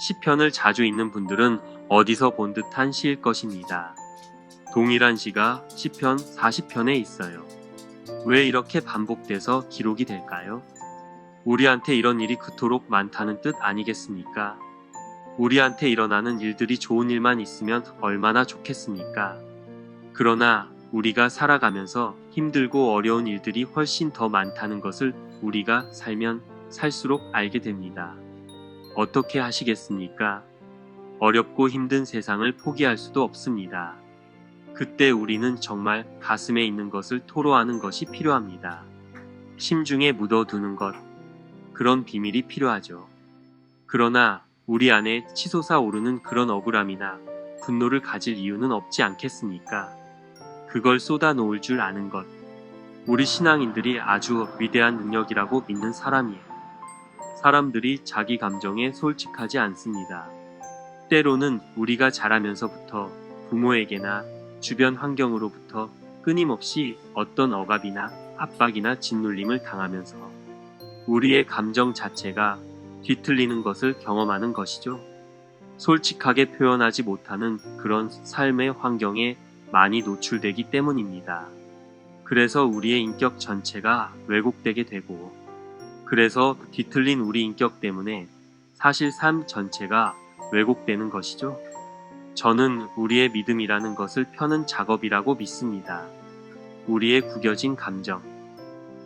시편을 자주 읽는 분들은 어디서 본 듯한 시일 것입니다. 동일한 시가 시편 40편에 있어요. 왜 이렇게 반복돼서 기록이 될까요? 우리한테 이런 일이 그토록 많다는 뜻 아니겠습니까? 우리한테 일어나는 일들이 좋은 일만 있으면 얼마나 좋겠습니까? 그러나 우리가 살아가면서 힘들고 어려운 일들이 훨씬 더 많다는 것을 우리가 살면 살수록 알게 됩니다. 어떻게 하시겠습니까? 어렵고 힘든 세상을 포기할 수도 없습니다. 그때 우리는 정말 가슴에 있는 것을 토로하는 것이 필요합니다. 심중에 묻어두는 것, 그런 비밀이 필요하죠. 그러나 우리 안에 치솟아 오르는 그런 억울함이나 분노를 가질 이유는 없지 않겠습니까? 그걸 쏟아놓을 줄 아는 것. 우리 신앙인들이 아주 위대한 능력이라고 믿는 사람이에요. 사람들이 자기 감정에 솔직하지 않습니다. 때로는 우리가 자라면서부터 부모에게나 주변 환경으로부터 끊임없이 어떤 억압이나 압박이나 짓눌림을 당하면서 우리의 감정 자체가 뒤틀리는 것을 경험하는 것이죠. 솔직하게 표현하지 못하는 그런 삶의 환경에 많이 노출되기 때문입니다. 그래서 우리의 인격 전체가 왜곡되게 되고, 그래서 뒤틀린 우리 인격 때문에 사실 삶 전체가 왜곡되는 것이죠. 저는 우리의 믿음이라는 것을 펴는 작업이라고 믿습니다. 우리의 구겨진 감정,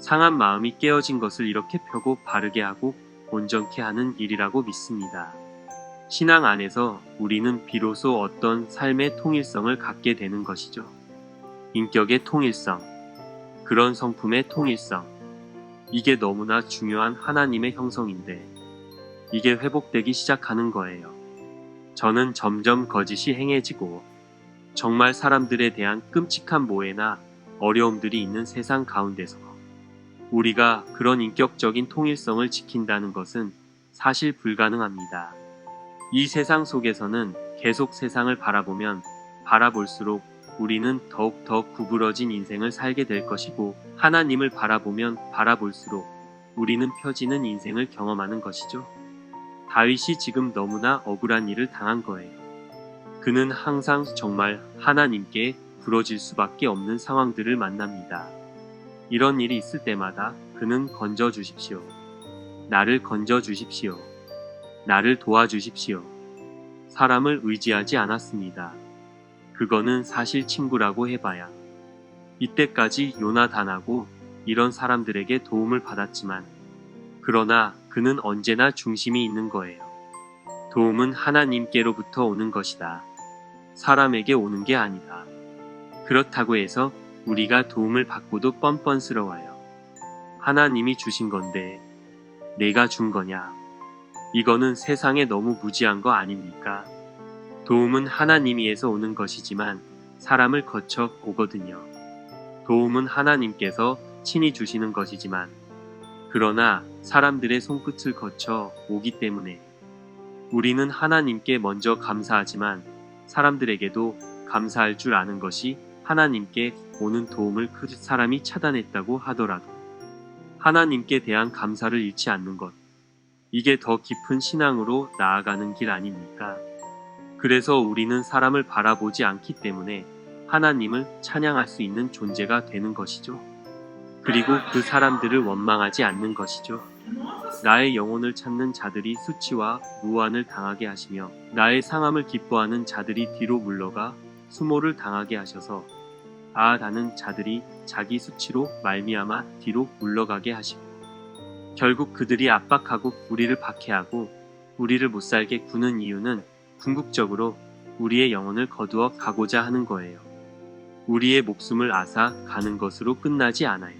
상한 마음이 깨어진 것을 이렇게 펴고 바르게 하고 온전케 하는 일이라고 믿습니다. 신앙 안에서 우리는 비로소 어떤 삶의 통일성을 갖게 되는 것이죠. 인격의 통일성, 그런 성품의 통일성, 이게 너무나 중요한 하나님의 형성인데 이게 회복되기 시작하는 거예요. 저는 점점 거짓이 행해지고 정말 사람들에 대한 끔찍한 모해나 어려움들이 있는 세상 가운데서 우리가 그런 인격적인 통일성을 지킨다는 것은 사실 불가능합니다. 이 세상 속에서는 계속 세상을 바라보면 바라볼수록 우리는 더욱더 구부러진 인생을 살게 될 것이고, 하나님을 바라보면 바라볼수록 우리는 펴지는 인생을 경험하는 것이죠. 다윗이 지금 너무나 억울한 일을 당한 거예요. 그는 항상 정말 하나님께 부러질 수밖에 없는 상황들을 만납니다. 이런 일이 있을 때마다 그는 건져 주십시오. 나를 건져 주십시오. 나를 도와주십시오. 사람을 의지하지 않았습니다. 그거는 사실 친구라고 해봐야. 이때까지 요나단하고 이런 사람들에게 도움을 받았지만, 그러나 그는 언제나 중심이 있는 거예요. 도움은 하나님께로부터 오는 것이다. 사람에게 오는 게 아니다. 그렇다고 해서 우리가 도움을 받고도 뻔뻔스러워요. 하나님이 주신 건데 내가 준 거냐? 이거는 세상에 너무 무지한 거 아닙니까? 도움은 하나님이에서 오는 것이지만 사람을 거쳐 오거든요. 도움은 하나님께서 친히 주시는 것이지만, 그러나 사람들의 손끝을 거쳐 오기 때문에 우리는 하나님께 먼저 감사하지만 사람들에게도 감사할 줄 아는 것이 하나님께 오는 도움을 그 사람이 차단했다고 하더라도 하나님께 대한 감사를 잃지 않는 것, 이게 더 깊은 신앙으로 나아가는 길 아닙니까? 그래서 우리는 사람을 바라보지 않기 때문에 하나님을 찬양할 수 있는 존재가 되는 것이죠. 그리고 그 사람들을 원망하지 않는 것이죠. 나의 영혼을 찾는 자들이 수치와 무한을 당하게 하시며 나의 상함을 기뻐하는 자들이 뒤로 물러가 수모를 당하게 하셔서 아하다는 자들이 자기 수치로 말미암아 뒤로 물러가게 하시고, 결국 그들이 압박하고 우리를 박해하고 우리를 못살게 구는 이유는 궁극적으로 우리의 영혼을 거두어 가고자 하는 거예요. 우리의 목숨을 앗아 가는 것으로 끝나지 않아요.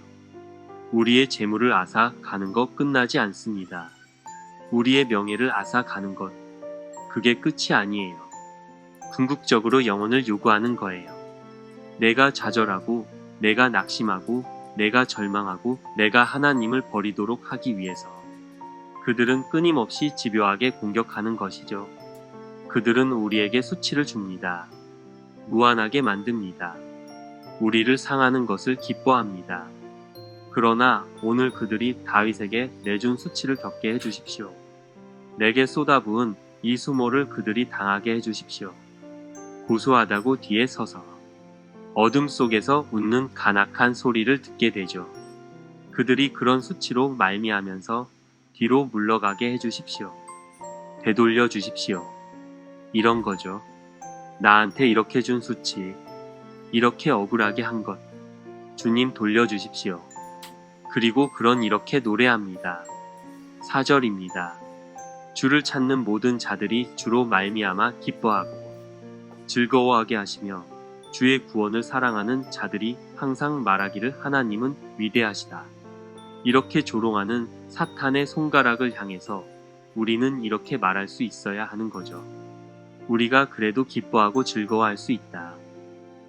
우리의 재물을 앗아 가는 것 끝나지 않습니다. 우리의 명예를 앗아 가는 것, 그게 끝이 아니에요. 궁극적으로 영혼을 요구하는 거예요. 내가 좌절하고, 내가 낙심하고, 내가 절망하고, 내가 하나님을 버리도록 하기 위해서 그들은 끊임없이 집요하게 공격하는 것이죠. 그들은 우리에게 수치를 줍니다. 무한하게 만듭니다. 우리를 상하는 것을 기뻐합니다. 그러나 오늘 그들이 다윗에게 내준 수치를 겪게 해주십시오. 내게 쏟아부은 이 수모를 그들이 당하게 해주십시오. 고소하다고 뒤에 서서 어둠 속에서 웃는 간악한 소리를 듣게 되죠. 그들이 그런 수치로 말미하면서 뒤로 물러가게 해주십시오. 되돌려 주십시오. 이런 거죠. 나한테 이렇게 준 수치, 이렇게 억울하게 한 것, 주님 돌려주십시오. 그리고 그런 이렇게 노래합니다. 4절입니다. 주를 찾는 모든 자들이 주로 말미암아 기뻐하고 즐거워하게 하시며 주의 구원을 사랑하는 자들이 항상 말하기를 하나님은 위대하시다. 이렇게 조롱하는 사탄의 손가락을 향해서 우리는 이렇게 말할 수 있어야 하는 거죠. 우리가 그래도 기뻐하고 즐거워할 수 있다.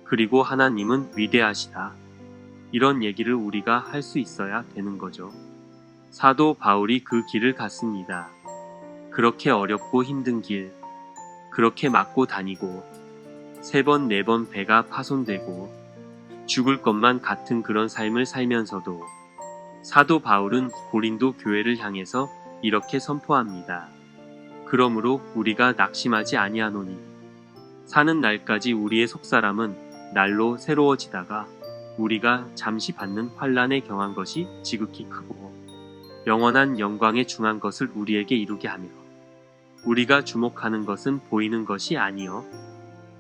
그리고 하나님은 위대하시다. 이런 얘기를 우리가 할 수 있어야 되는 거죠. 사도 바울이 그 길을 갔습니다. 그렇게 어렵고 힘든 길, 그렇게 맞고 다니고 3번, 4번 배가 파손되고 죽을 것만 같은 그런 삶을 살면서도 사도 바울은 고린도 교회를 향해서 이렇게 선포합니다. 그러므로 우리가 낙심하지 아니하노니 사는 날까지 우리의 속사람은 날로 새로워지다가 우리가 잠시 받는 환난에 경한 것이 지극히 크고 영원한 영광에 중한 것을 우리에게 이루게 하며 우리가 주목하는 것은 보이는 것이 아니요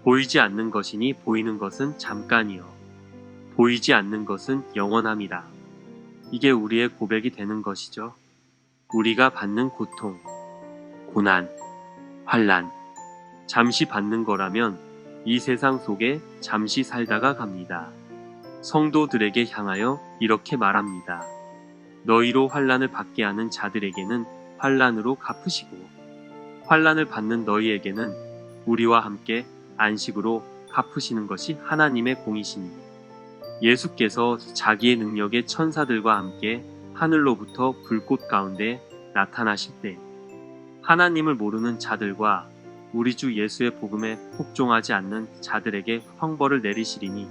보이지 않는 것이니 보이는 것은 잠깐이요 보이지 않는 것은 영원함이라. 이게 우리의 고백이 되는 것이죠. 우리가 받는 고통, 고난, 환난, 잠시 받는 거라면 이 세상 속에 잠시 살다가 갑니다. 성도들에게 향하여 이렇게 말합니다. 너희로 환난을 받게 하는 자들에게는 환난으로 갚으시고 환난을 받는 너희에게는 우리와 함께 안식으로 갚으시는 것이 하나님의 공이시니 예수께서 자기의 능력의 천사들과 함께 하늘로부터 불꽃 가운데 나타나실 때 하나님을 모르는 자들과 우리 주 예수의 복음에 복종하지 않는 자들에게 형벌을 내리시리니